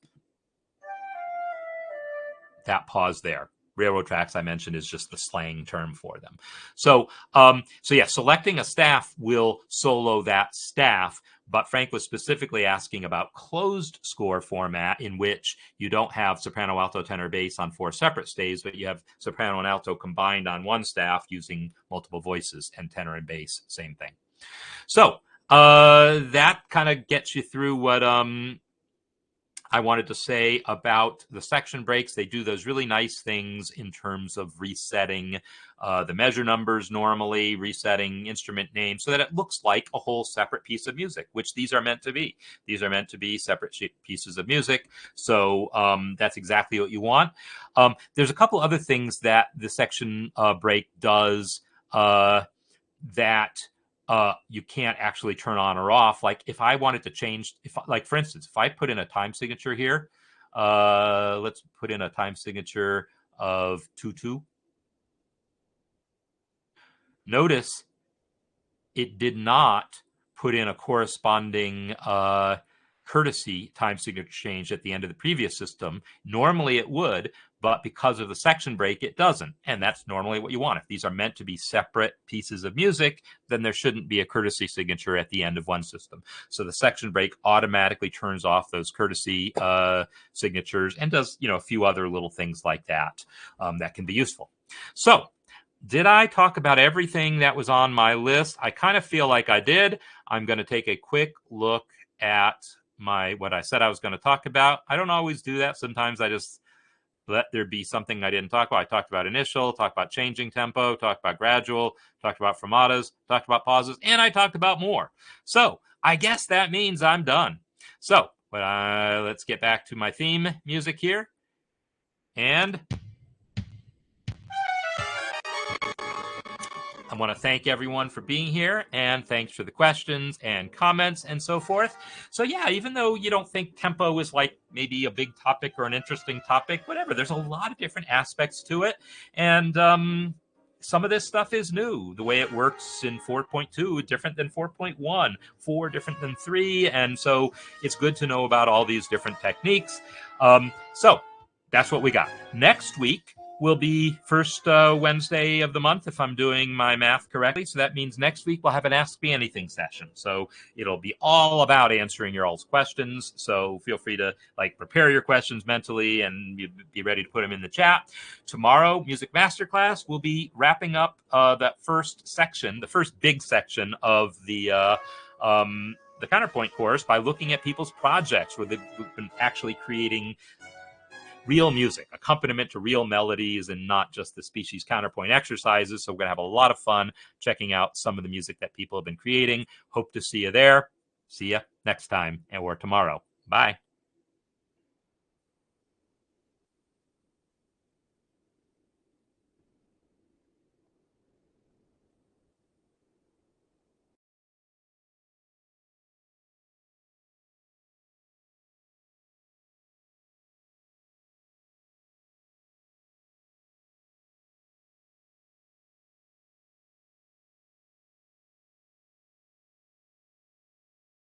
That pause there. Railroad tracks, I mentioned, is just the slang term for them. So yeah, selecting a staff will solo that staff, but Frank was specifically asking about closed score format, in which you don't have soprano, alto, tenor, bass on 4 separate staves, but you have soprano and alto combined on one staff using multiple voices, and tenor and bass, same thing. So that kind of gets you through what I wanted to say about the section breaks. They do those really nice things in terms of resetting the measure numbers normally, resetting instrument names so that it looks like a whole separate piece of music, which these are meant to be. These are meant to be separate pieces of music. So that's exactly what you want. There's a couple other things that the section break does that you can't actually turn on or off. Like if I wanted to change, for instance, if I put in a time signature here, let's put in a time signature of 2/2. Notice it did not put in a corresponding courtesy time signature change at the end of the previous system. Normally it would, but because of the section break, it doesn't. And that's normally what you want. If these are meant to be separate pieces of music, then there shouldn't be a courtesy signature at the end of one system. So the section break automatically turns off those courtesy signatures and does, a few other little things like that that can be useful. So did I talk about everything that was on my list? I kind of feel like I did. I'm going to take a quick look at what I said I was going to talk about. I don't always do that. Sometimes I just let there be something I didn't talk about. I talked about initial, talked about changing tempo, talked about gradual, talked about fermatas, talked about pauses, and I talked about more. So I guess that means I'm done. So let's get back to my theme music here. And I want to thank everyone for being here, and thanks for the questions and comments and so forth. So yeah, even though you don't think tempo is like maybe a big topic or an interesting topic, whatever, there's a lot of different aspects to it. And some of this stuff is new. The way it works in 4.2 different than 4.1, 4 different than 3. And so it's good to know about all these different techniques. So that's what we got. Next week will be first Wednesday of the month, if I'm doing my math correctly. So that means next week we'll have an Ask Me Anything session. So it'll be all about answering your all's questions. So feel free to prepare your questions mentally and be ready to put them in the chat. Tomorrow, Music Masterclass, will be wrapping up that first section, the first big section of the counterpoint course by looking at people's projects where they've been actually creating real music, accompaniment to real melodies, and not just the species counterpoint exercises. So we're going to have a lot of fun checking out some of the music that people have been creating. Hope to see you there. See you next time or tomorrow. Bye.